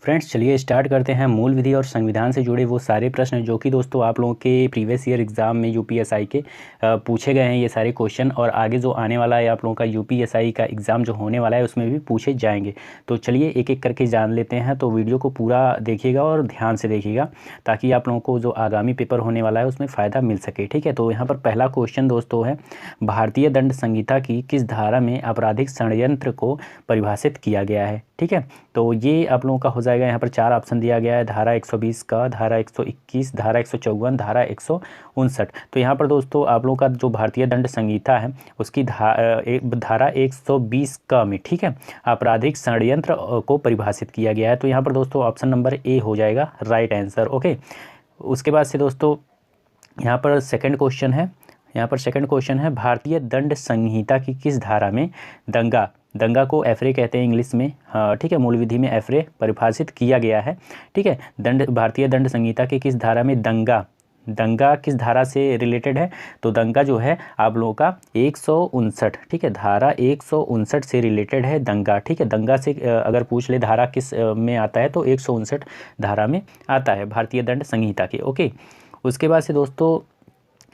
Friends चलिए start करते हैं मूल विधि और संविधान से जुड़े वो सारे प्रश्न जो कि दोस्तों आप लोगों के प्रीवियस ईयर एग्ज़ाम में यूपीएसआई के पूछे गए हैं ये सारे क्वेश्चन, और आगे जो आने वाला है आप लोगों का यूपीएसआई का एग्ज़ाम जो होने वाला है उसमें भी पूछे जाएंगे। तो चलिए एक एक करके जान लेते हैं। तो वीडियो को पूरा देखिएगा और ध्यान से देखिएगा ताकि आप लोगों को जो आगामी पेपर होने वाला है उसमें फ़ायदा मिल सके। ठीक है, तो यहाँ पर पहला क्वेश्चन दोस्तों है, भारतीय दंड संहिता की किस धारा में आपराधिक षड्यंत्र को परिभाषित किया गया है। ठीक है, तो ये आप लोगों का हो जाएगा। यहाँ पर 4 ऑप्शन दिया गया है, धारा 120 का, धारा 121, धारा 154, धारा 159। तो यहाँ पर दोस्तों आप लोगों का जो भारतीय दंड संहिता है उसकी धारा 120 का में, ठीक है, आपराधिक षड्यंत्र को परिभाषित किया गया है। तो यहाँ पर दोस्तों ऑप्शन नंबर ए हो जाएगा राइट आंसर। ओके, उसके बाद से दोस्तों यहाँ पर सेकंड क्वेश्चन है, भारतीय दंड संहिता की किस धारा में दंगा को एफरे कहते हैं इंग्लिश में, हाँ ठीक है, मूल विधि में एफरे परिभाषित किया गया है। ठीक है, भारतीय दंड संहिता के किस धारा में दंगा किस धारा से रिलेटेड है, तो दंगा जो है आप लोगों का 159, ठीक है, धारा 159 से रिलेटेड है दंगा। ठीक है, दंगा से अगर पूछ ले धारा किस में आता है तो 159 धारा में आता है भारतीय दंड संहिता के। ओके, उसके बाद से दोस्तों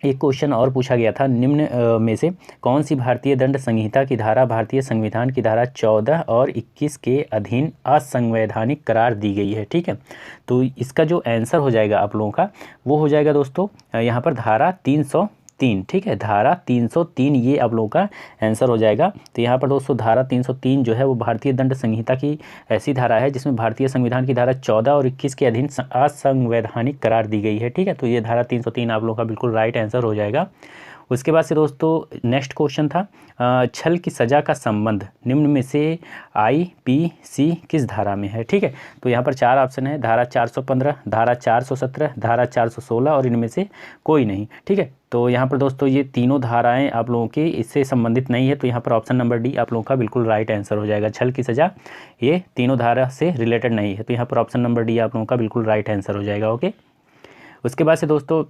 एक क्वेश्चन और पूछा गया था, निम्न में से कौन सी भारतीय दंड संहिता की धारा भारतीय संविधान की धारा 14 और 21 के अधीन असंवैधानिक करार दी गई है। ठीक है, तो इसका जो आंसर हो जाएगा आप लोगों का वो हो जाएगा दोस्तों यहाँ पर धारा 303। ठीक है, धारा 303 ये आप लोगों का आंसर हो जाएगा। तो यहाँ पर दोस्तों धारा 303 जो है वो भारतीय दंड संहिता की ऐसी धारा है जिसमें भारतीय संविधान की धारा 14 और 21 के अधीन असंवैधानिक करार दी गई है। ठीक है, तो ये धारा 303 आप लोगों का बिल्कुल राइट आंसर हो जाएगा। उसके बाद से दोस्तों नेक्स्ट क्वेश्चन था, छल की सज़ा का संबंध निम्न में से आईपीसी किस धारा में है। ठीक है, तो यहाँ पर 4 ऑप्शन है, धारा 415, धारा 417, धारा 416 और इनमें से कोई नहीं। ठीक है, तो यहाँ पर दोस्तों ये तीनों धाराएं आप लोगों की इससे संबंधित नहीं है, तो यहाँ पर ऑप्शन नंबर डी आप लोगों का बिल्कुल राइट आंसर हो जाएगा। छल की सज़ा ये तीनों धारा से रिलेटेड नहीं है, तो यहाँ पर ऑप्शन नंबर डी आप लोगों का बिल्कुल राइट आंसर हो जाएगा। ओके, उसके बाद से दोस्तों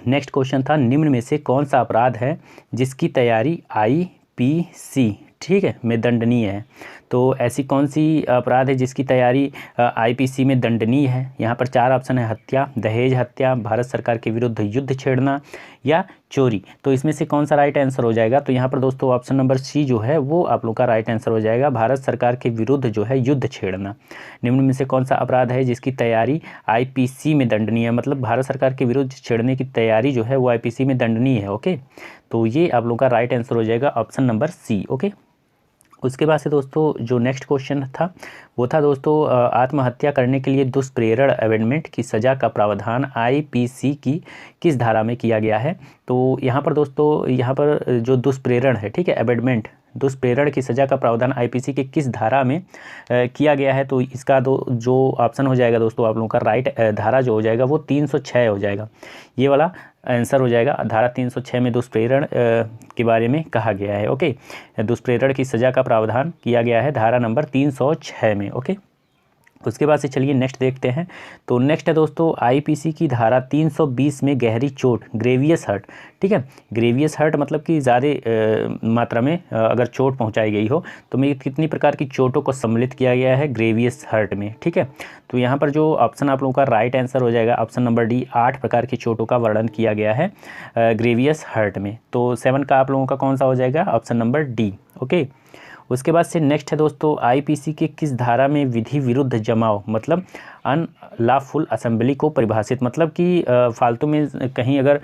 नेक्स्ट क्वेश्चन था, निम्न में से कौन सा अपराध है जिसकी तैयारी आईपीसी, ठीक है, में दंडनीय है। तो ऐसी कौन सी अपराध है जिसकी तैयारी आईपीसी में दंडनीय है। यहाँ पर 4 ऑप्शन है, हत्या, दहेज हत्या, भारत सरकार के विरुद्ध युद्ध छेड़ना या चोरी। तो इसमें से कौन सा राइट आंसर हो जाएगा, तो यहाँ पर दोस्तों ऑप्शन नंबर सी जो है वो आप लोग का राइट आंसर हो जाएगा, भारत सरकार के विरुद्ध जो है युद्ध छेड़ना। निम्न में से कौन सा अपराध है जिसकी तैयारी आईपीसी में दंडनीय है, मतलब भारत सरकार के विरुद्ध छेड़ने की तैयारी जो है वो आईपीसी में दंडनीय है। ओके, तो ये आप लोग का राइट आंसर हो जाएगा ऑप्शन नंबर सी। ओके, उसके बाद से दोस्तों जो नेक्स्ट क्वेश्चन था वो था दोस्तों, आत्महत्या करने के लिए दुष्प्रेरण अमेंडमेंट की सज़ा का प्रावधान आईपीसी की किस धारा में किया गया है। तो यहाँ पर दोस्तों यहाँ पर जो दुष्प्रेरण है, ठीक है, अमेंडमेंट दुष्प्रेरण की सज़ा का प्रावधान आईपीसी के किस धारा में किया गया है, तो इसका जो ऑप्शन हो जाएगा दोस्तों आप लोगों का राइट धारा जो हो जाएगा वो 306 हो जाएगा। ये वाला आंसर हो जाएगा, धारा 306 में दुष्प्रेरण के बारे में कहा गया है। ओके, दुष्प्रेरण की सज़ा का प्रावधान किया गया है धारा नंबर 306 में। ओके, उसके बाद से चलिए नेक्स्ट देखते हैं। तो नेक्स्ट है दोस्तों आईपीसी की धारा 320 में गहरी चोट, ग्रेवियस हर्ट। ठीक है, ग्रेवियस हर्ट मतलब कि ज़्यादा मात्रा में अगर चोट पहुंचाई गई हो तो में कितनी प्रकार की चोटों को सम्मिलित किया गया है ग्रेवियस हर्ट में। ठीक है, तो यहाँ पर जो ऑप्शन आप लोगों का राइट आंसर हो जाएगा ऑप्शन नंबर डी, 8 प्रकार की चोटों का वर्णन किया गया है ग्रेवियस हर्ट में। तो 7 का आप लोगों का कौन सा हो जाएगा, ऑप्शन नंबर डी। ओके, उसके बाद से नेक्स्ट है दोस्तों आईपीसी के किस धारा में विधि विरुद्ध जमाव मतलब अनलॉफुल असेंबली को परिभाषित, मतलब कि फालतू में कहीं अगर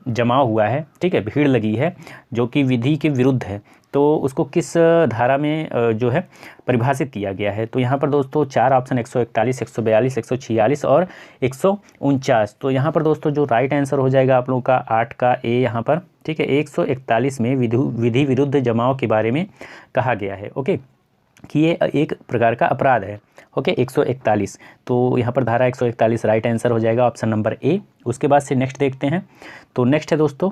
जमाव हुआ है, ठीक है, भीड़ लगी है जो कि विधि के विरुद्ध है, तो उसको किस धारा में जो है परिभाषित किया गया है। तो यहाँ पर दोस्तों 4 ऑप्शन 141, 142, 146 और 149। तो यहाँ पर दोस्तों जो राइट आंसर हो जाएगा आप लोगों का 8 का ए यहाँ पर। ठीक है, 141 में विधि विरुद्ध जमाव के बारे में कहा गया है। ओके, कि ये एक प्रकार का अपराध है। ओके, 141, तो यहाँ पर धारा 141 राइट आंसर हो जाएगा ऑप्शन नंबर ए। उसके बाद से नेक्स्ट देखते हैं। तो नेक्स्ट है दोस्तों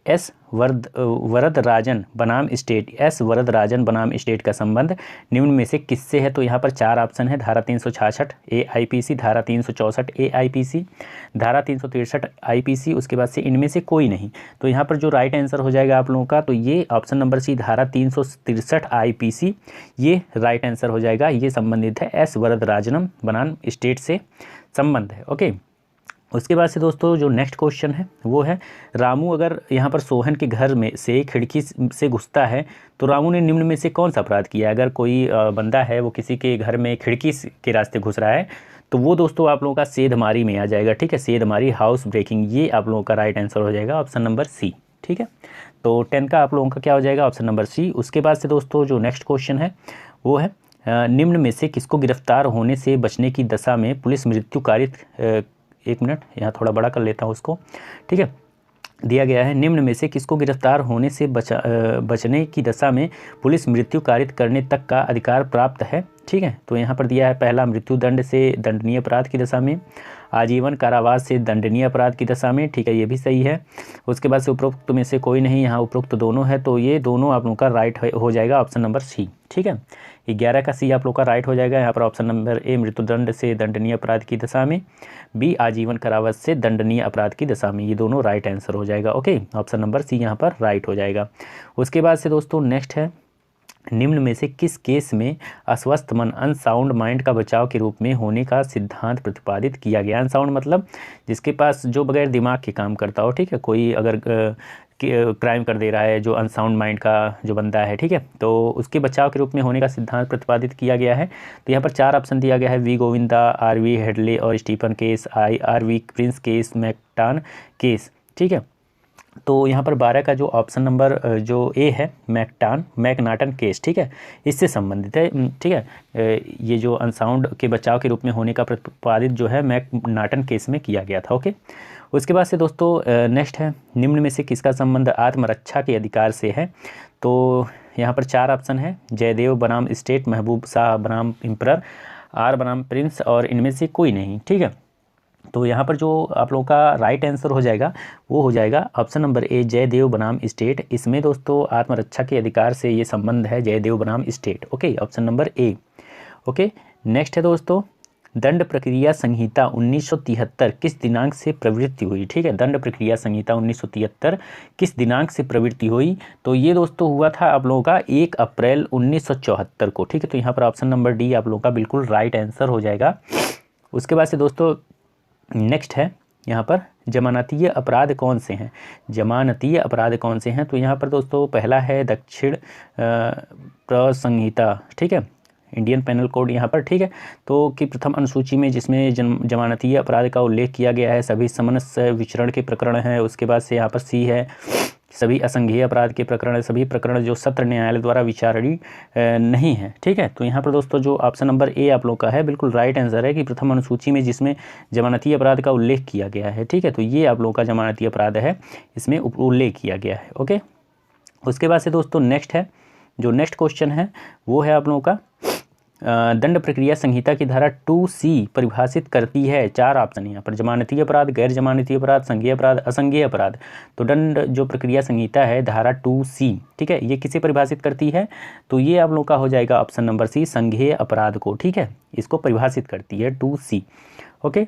एस वरदराजन बनाम स्टेट, एस वरदराजन बनाम स्टेट का संबंध निम्न में से किससे है? तो यहाँ पर 4 ऑप्शन है, धारा 366 AIPC, धारा 364 AIPC, धारा 363 IPC, उसके बाद से इनमें से कोई नहीं। तो यहाँ पर जो राइट आंसर हो जाएगा आप लोगों का, तो ये ऑप्शन नंबर सी धारा 363 IPC ये राइट आंसर हो जाएगा। ये संबंधित है एस वरदराजनम बनाम स्टेट से संबंध है। ओके, उसके बाद से दोस्तों जो नेक्स्ट क्वेश्चन है वो है, रामू अगर यहाँ पर सोहन के घर में से खिड़की से घुसता है तो रामू ने निम्न में से कौन सा अपराध किया? अगर कोई बंदा है वो किसी के घर में खिड़की के रास्ते घुस रहा है तो वो दोस्तों आप लोगों का सेधमारी में आ जाएगा। ठीक है, सेधमारी, हाउस ब्रेकिंग, ये आप लोगों का राइट आंसर हो जाएगा ऑप्शन नंबर सी। ठीक है, तो 10 का आप लोगों का क्या हो जाएगा? Option number C. उसके बाद से दोस्तों जो नेक्स्ट क्वेश्चन है वो है, निम्न में से किसको गिरफ्तार होने से बचने की दशा में पुलिस मृत्यु कारित, एक मिनट यहाँ थोड़ा बड़ा कर लेता हूँ उसको। ठीक है, दिया गया है, निम्न में से किसको गिरफ्तार होने से बचने की दशा में पुलिस मृत्यु कारित करने तक का अधिकार प्राप्त है? ठीक है, तो यहाँ पर दिया है, पहला मृत्यु दंड से दंडनीय अपराध की दशा में, आजीवन कारावास से दंडनीय अपराध की दशा में। ठीक है, ये भी सही है। उसके बाद से उपरोक्त में से कोई नहीं, यहाँ उपरोक्त दोनों है, तो ये दोनों आप लोगों का राइट हो जाएगा ऑप्शन नंबर सी। ठीक है, 11 का सी आप लोग का राइट हो जाएगा। यहाँ पर ऑप्शन नंबर ए मृत्युदंड से दंडनीय अपराध की दशा में, बी आजीवन कारावास से दंडनीय अपराध की दशा में, ये दोनों राइट आंसर हो जाएगा। ओके, ऑप्शन नंबर सी यहाँ पर राइट हो जाएगा। उसके बाद से दोस्तों नेक्स्ट है, निम्न में से किस केस में अस्वस्थ मन अनसाउंड माइंड का बचाव के रूप में होने का सिद्धांत प्रतिपादित किया गया? अनसाउंड मतलब जिसके पास जो बगैर दिमाग के काम करता हो। ठीक है, कोई अगर क्राइम कर दे रहा है, जो अनसाउंड माइंड का जो बंदा है, ठीक है, तो उसके बचाव के रूप में होने का सिद्धांत प्रतिपादित किया गया है। तो यहाँ पर 4 ऑप्शन दिया गया है, वी गोविंदा, RV हेडले और Stephen case, RV Prince case, McNaghten case. ठीक है, तो यहाँ पर 12 का जो ऑप्शन नंबर जो ए है, मैकनाटन केस, ठीक है, इससे संबंधित है। ठीक है, ये जो अनसाउंड के बचाव के रूप में होने का प्रतिपादित जो है मैकनाटन केस में किया गया था। ओके, उसके बाद से दोस्तों नेक्स्ट है, निम्न में से किसका संबंध आत्मरक्षा के अधिकार से है? तो यहाँ पर 4 ऑप्शन है, जयदेव बनाम स्टेट, महबूब शाह बनाम एम्परर, आर बनाम प्रिंस और इनमें से कोई नहीं। ठीक है, तो यहाँ पर जो आप लोगों का राइट आंसर हो जाएगा वो हो जाएगा ऑप्शन नंबर ए, जयदेव बनाम स्टेट। इसमें दोस्तों आत्मरक्षा के अधिकार से ये संबंध है, जयदेव बनाम state. Okay, option number A. Okay, next है दोस्तों, दंड प्रक्रिया संहिता 1973 किस दिनांक से प्रवृत्ति हुई? ठीक है, दंड प्रक्रिया संहिता 1973 किस दिनांक से प्रवृत्ति हुई? तो ये दोस्तों हुआ था आप लोगों का 1 अप्रैल 1974 को। ठीक है, तो यहाँ पर ऑप्शन नंबर डी आप लोगों का बिल्कुल राइट आंसर हो जाएगा। उसके बाद से दोस्तों नेक्स्ट है, यहाँ पर जमानतीय अपराध कौन से हैं? जमानतीय अपराध कौन से हैं? तो यहाँ पर दोस्तों पहला है दक्षिण प्रसंहिता, ठीक है, इंडियन पेनल कोड यहाँ पर। ठीक है, तो कि प्रथम अनुसूची में जिसमें जमानतीय अपराध का उल्लेख किया गया है, सभी समन्वय विचरण के प्रकरण हैं। उसके बाद से यहाँ पर सी है, सभी असंज्ञेय अपराध के प्रकरण, सभी प्रकरण जो सत्र न्यायालय द्वारा विचारणीय नहीं है। ठीक है, तो यहाँ पर दोस्तों जो ऑप्शन नंबर ए आप लोग का है बिल्कुल राइट आंसर है कि प्रथम अनुसूची में जिसमें जमानतीय अपराध का उल्लेख किया गया है। ठीक है, तो ये आप लोगों का जमानतीय अपराध है, इसमें उल्लेख किया गया है। ओके, उसके बाद से दोस्तों नेक्स्ट है, जो नेक्स्ट क्वेश्चन है वो है आप लोगों का, दंड प्रक्रिया संहिता की धारा 2C परिभाषित करती है, 4 ऑप्शन यहाँ पर, जमानतीय अपराध, गैर जमानतीय अपराध, संज्ञेय अपराध, असंज्ञेय अपराध। तो दंड जो प्रक्रिया संहिता है धारा 2C, ठीक है, ये किसे परिभाषित करती है? तो ये आप लोग का हो जाएगा ऑप्शन नंबर सी, संज्ञेय अपराध को। ठीक है, इसको परिभाषित करती है 2C। ओके,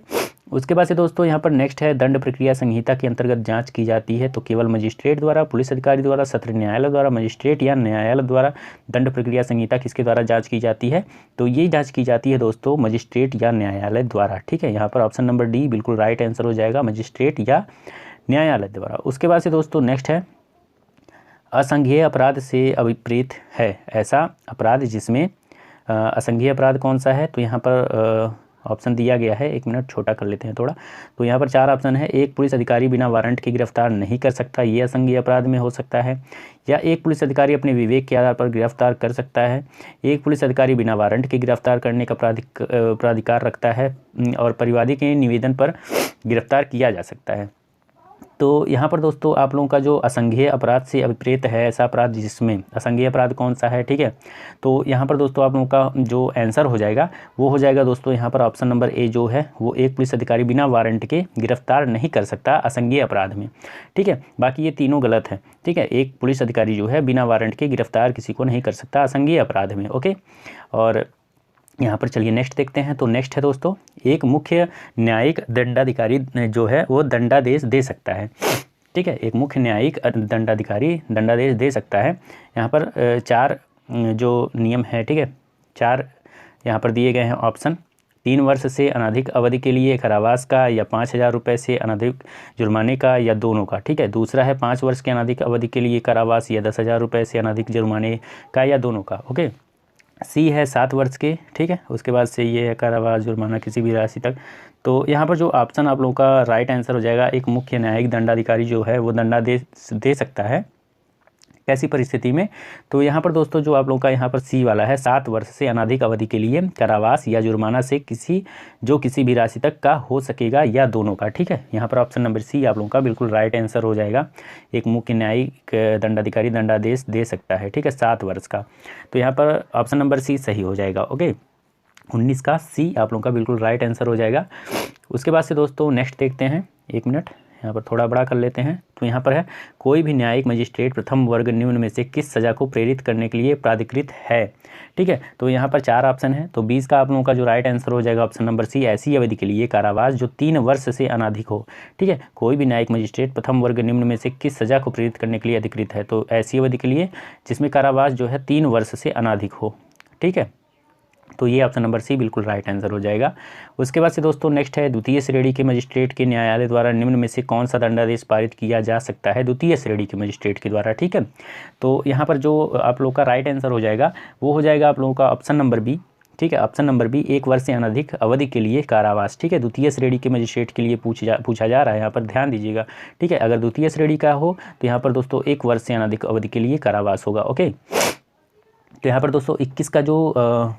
उसके बाद से दोस्तों यहाँ पर नेक्स्ट है, दंड प्रक्रिया संहिता के अंतर्गत जांच की जाती है तो केवल मजिस्ट्रेट द्वारा, पुलिस अधिकारी द्वारा, सत्र न्यायालय द्वारा, मजिस्ट्रेट या न्यायालय द्वारा दंड प्रक्रिया संहिता किसके द्वारा जांच की जाती है? तो ये जांच की जाती है दोस्तों मजिस्ट्रेट या न्यायालय द्वारा। ठीक है, यहाँ पर ऑप्शन नंबर डी बिल्कुल राइट आंसर हो जाएगा, मजिस्ट्रेट या न्यायालय द्वारा। उसके बाद से दोस्तों नेक्स्ट है, असंज्ञेय अपराध से अभिप्रेत है ऐसा अपराध जिसमें, असंज्ञेय अपराध कौन सा है? तो यहाँ पर ऑप्शन दिया गया है, एक मिनट छोटा कर लेते हैं थोड़ा। तो यहाँ पर 4 ऑप्शन है, एक पुलिस अधिकारी बिना वारंट के गिरफ्तार नहीं कर सकता, ये असंज्ञेय अपराध में हो सकता है, या एक पुलिस अधिकारी अपने विवेक के आधार पर गिरफ्तार कर सकता है, एक पुलिस अधिकारी बिना वारंट के गिरफ्तार करने का प्राधिकार रखता है, और परिवादी के निवेदन पर गिरफ्तार किया जा सकता है। तो यहाँ पर दोस्तों आप लोगों का जो असंज्ञेय अपराध से अभिप्रेत है ऐसा अपराध जिसमें असंज्ञेय अपराध कौन सा है, ठीक है। तो यहाँ पर दोस्तों आप लोगों का जो आंसर हो जाएगा वो हो जाएगा दोस्तों यहाँ पर ऑप्शन नंबर ए जो है वो एक पुलिस अधिकारी बिना वारंट के गिरफ्तार नहीं कर सकता असंज्ञेय अपराध में, ठीक है। बाकी ये तीनों गलत है, ठीक है। एक पुलिस अधिकारी जो है बिना वारंट के गिरफ्तार किसी को नहीं कर सकता असंज्ञेय अपराध में, ओके। और यहाँ पर चलिए नेक्स्ट देखते हैं। तो नेक्स्ट है दोस्तों, एक मुख्य न्यायिक दंडाधिकारी जो है वो दंडादेश दे सकता है, ठीक है। एक मुख्य न्यायिक दंडाधिकारी दंडादेश दे सकता है। यहाँ पर 4 जो नियम है, ठीक है, 4 यहाँ पर दिए गए हैं ऑप्शन। 3 वर्ष से अनधिक अवधि के लिए कारावास का, या 5,000 रुपये से अनधिक जुर्माने का, या दोनों का, ठीक है। दूसरा है 5 वर्ष के अनधिक अवधि के लिए कारावास, या 10,000 रुपये से अनधिक जुर्माने का, या दोनों का, ओके। सी है 7 वर्ष के, ठीक है। उसके बाद से ये है कारावास जुर्माना किसी भी राशि तक। तो यहाँ पर जो ऑप्शन आप लोगों का राइट आंसर हो जाएगा, एक मुख्य न्यायिक दंडाधिकारी जो है वो दंडादेश दे सकता है। कैसी परिस्थिति में, तो यहाँ पर दोस्तों जो आप लोगों का यहाँ पर सी वाला है 7 वर्ष से अनधिक अवधि के लिए कारावास या जुर्माना से किसी भी राशि तक का हो सकेगा, या दोनों का, ठीक है। यहाँ पर ऑप्शन नंबर सी आप लोगों का बिल्कुल राइट आंसर हो जाएगा। एक मुख्य न्यायिक दंडाधिकारी दंडादेश दे सकता है, ठीक है, 7 वर्ष का। तो यहाँ पर ऑप्शन नंबर सी सही हो जाएगा, ओके। 19 का सी आप लोगों का बिल्कुल राइट आंसर हो जाएगा। उसके बाद से दोस्तों नेक्स्ट देखते हैं, 1 मिनट यहाँ पर थोड़ा बड़ा कर लेते हैं। तो यहाँ पर है, कोई भी न्यायिक मजिस्ट्रेट प्रथम वर्ग निम्न में से किस सज़ा को प्रेरित करने के लिए प्राधिकृत है, ठीक है। तो यहाँ पर 4 ऑप्शन है। तो 20 का आप लोगों का जो राइट आंसर हो जाएगा ऑप्शन नंबर सी, ऐसी अवधि के लिए कारावास जो 3 वर्ष से अनधिक हो, ठीक है। कोई भी न्यायिक मजिस्ट्रेट प्रथम वर्ग निम्न में से किस सज़ा को प्रेरित करने के लिए अधिकृत है, तो ऐसी अवधि के लिए जिसमें कारावास जो है 3 वर्ष से अनधिक हो, ठीक है। तो ये ऑप्शन नंबर सी बिल्कुल राइट आंसर हो जाएगा। उसके बाद से दोस्तों नेक्स्ट है, द्वितीय श्रेणी के मजिस्ट्रेट के न्यायालय द्वारा निम्न में से कौन सा दंडादेश पारित किया जा सकता है द्वितीय श्रेणी के मजिस्ट्रेट के द्वारा, ठीक है। तो यहाँ पर जो आप लोग का राइट आंसर हो जाएगा वो हो जाएगा आप लोगों का ऑप्शन नंबर बी, ठीक है। ऑप्शन नंबर बी, 1 वर्ष से अनधिक अवधि के लिए कारावास, ठीक है। द्वितीय श्रेणी के मजिस्ट्रेट के लिए पूछा जा रहा है, यहाँ पर ध्यान दीजिएगा, ठीक है। अगर द्वितीय श्रेणी का हो तो यहाँ पर दोस्तों 1 वर्ष से अनधिक अवधि के लिए कारावास होगा, ओके। तो यहाँ पर दोस्तों 21 का जो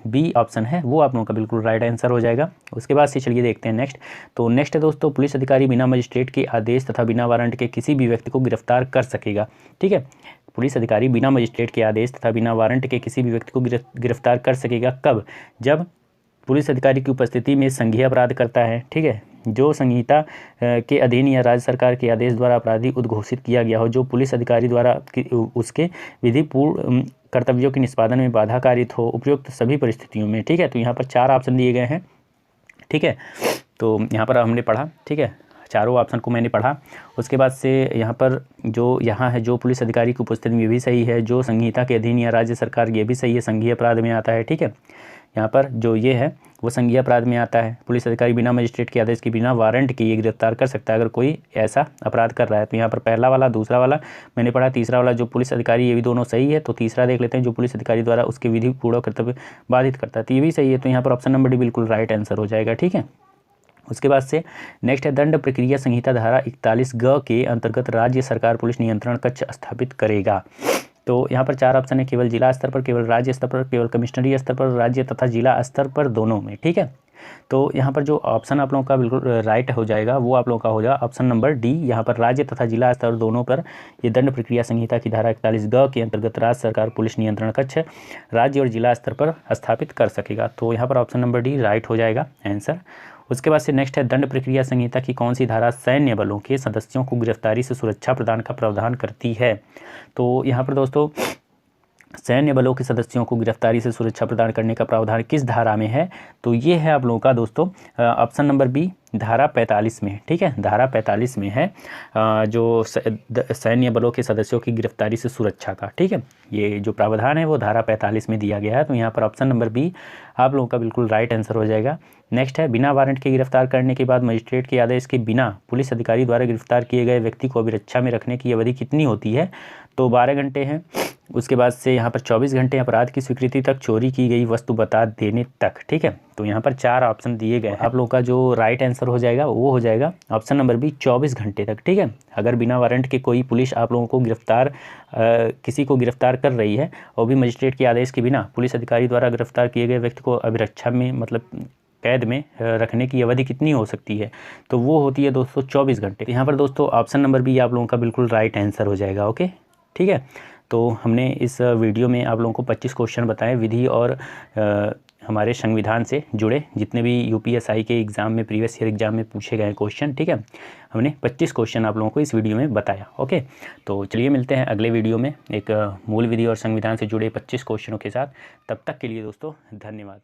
बी ऑप्शन है वो आप लोगों का बिल्कुल राइट आंसर हो जाएगा। उसके बाद से चलिए देखते हैं नेक्स्ट। तो नेक्स्ट है दोस्तों, पुलिस अधिकारी बिना मजिस्ट्रेट के आदेश तथा बिना वारंट के किसी भी व्यक्ति को गिरफ्तार कर सकेगा, ठीक है। पुलिस अधिकारी बिना मजिस्ट्रेट के आदेश तथा बिना वारंट के किसी भी व्यक्ति को गिरफ्तार कर सकेगा कब, जब पुलिस अधिकारी की उपस्थिति में संज्ञेय अपराध करता है, ठीक है, जो संहिता के अधीन या राज्य सरकार के आदेश द्वारा अपराधी उद्घोषित किया गया हो, जो पुलिस अधिकारी द्वारा उसके विधिपूर्ण कर्तव्यों के निष्पादन में बाधा कारित हो, उपयुक्त सभी परिस्थितियों में, ठीक है। तो यहाँ पर 4 ऑप्शन दिए गए हैं, ठीक है। तो यहाँ पर हमने पढ़ा, ठीक है, चारों ऑप्शन को मैंने पढ़ा। उसके बाद से यहाँ पर यहाँ है जो पुलिस अधिकारी की उपस्थिति में भी सही है, जो संहिता के अधीन या राज्य सरकार ये भी सही है, संज्ञेय अपराध में आता है, ठीक है। यहाँ पर जो ये है वो संज्ञेय अपराध में आता है। पुलिस अधिकारी बिना मजिस्ट्रेट के आदेश के बिना वारंट के ये गिरफ्तार कर सकता है अगर कोई ऐसा अपराध कर रहा है। तो यहाँ पर पहला वाला, दूसरा वाला मैंने पढ़ा, तीसरा वाला जो पुलिस अधिकारी, ये भी दोनों सही है। तो तीसरा देख लेते हैं, जो पुलिस अधिकारी द्वारा उसके विधि पूर्ण कर्तव्य बाधित करता है, तो ये भी सही है। तो यहाँ पर ऑप्शन नंबर डी बिल्कुल राइट आंसर हो जाएगा, ठीक है। उसके बाद से नेक्स्ट है, दंड प्रक्रिया संहिता धारा 41 ग के अंतर्गत राज्य सरकार पुलिस नियंत्रण कक्ष स्थापित करेगा। तो यहाँ पर 4 ऑप्शन है, केवल जिला स्तर पर, केवल राज्य स्तर पर, केवल कमिश्नरी स्तर पर, राज्य तथा जिला स्तर पर, दोनों में, ठीक है। तो यहाँ पर जो ऑप्शन आप लोगों का बिल्कुल राइट हो जाएगा वो आप लोगों का हो जाएगा ऑप्शन नंबर डी। यहाँ पर राज्य तथा जिला स्तर दोनों पर ये दंड प्रक्रिया संहिता की धारा 41 ग के अंतर्गत राज्य सरकार पुलिस नियंत्रण कक्ष राज्य और जिला स्तर पर स्थापित कर सकेगा। तो यहाँ पर ऑप्शन नंबर डी राइट हो जाएगा आंसर। उसके बाद से नेक्स्ट है, दंड प्रक्रिया संहिता की कौन सी धारा सैन्य बलों के सदस्यों को गिरफ्तारी से सुरक्षा प्रदान का प्रावधान करती है। तो यहाँ पर दोस्तों सैन्य बलों के सदस्यों को गिरफ्तारी से सुरक्षा प्रदान करने का प्रावधान किस धारा में है, तो ये है आप लोगों का दोस्तों ऑप्शन नंबर बी, धारा 45 में, ठीक है। धारा 45 में है जो सैन्य बलों के सदस्यों की गिरफ्तारी से सुरक्षा का, ठीक है, ये जो प्रावधान है वो धारा 45 में दिया गया है। तो यहाँ पर ऑप्शन नंबर बी आप लोगों का बिल्कुल राइट आंसर हो जाएगा। नेक्स्ट है, बिना वारंट के गिरफ्तार करने के बाद मजिस्ट्रेट के आदेश के बिना पुलिस अधिकारी द्वारा गिरफ्तार किए गए व्यक्ति को अभिरक्षा में रखने की अवधि कितनी होती है, तो 12 घंटे हैं। उसके बाद से यहाँ पर 24 घंटे, अपराध की स्वीकृति तक, चोरी की गई वस्तु बता देने तक, ठीक है। तो यहाँ पर 4 ऑप्शन दिए गए। आप लोगों का जो राइट आंसर हो जाएगा वो हो जाएगा ऑप्शन नंबर बी, 24 घंटे तक, ठीक है। अगर बिना वारंट के कोई पुलिस आप लोगों को किसी को गिरफ्तार कर रही है और भी मजिस्ट्रेट के आदेश के बिना पुलिस अधिकारी द्वारा गिरफ्तार किए गए व्यक्ति को अभिरक्षा में, मतलब कैद में रखने की अवधि कितनी हो सकती है, तो वो होती है दोस्तों 24 घंटे। यहाँ पर दोस्तों ऑप्शन नंबर भी आप लोगों का बिल्कुल राइट आंसर हो जाएगा। ओके, ठीक है। तो हमने इस वीडियो में आप लोगों को 25 क्वेश्चन बताए विधि और हमारे संविधान से जुड़े जितने भी यूपीएसआई के एग्ज़ाम में, प्रीवियस ईयर एग्ज़ाम में पूछे गए क्वेश्चन, ठीक है। हमने 25 क्वेश्चन आप लोगों को इस वीडियो में बताया। ओके, तो चलिए मिलते हैं अगले वीडियो में एक मूल विधि और संविधान से जुड़े 25 क्वेश्चनों के साथ। तब तक के लिए दोस्तों धन्यवाद।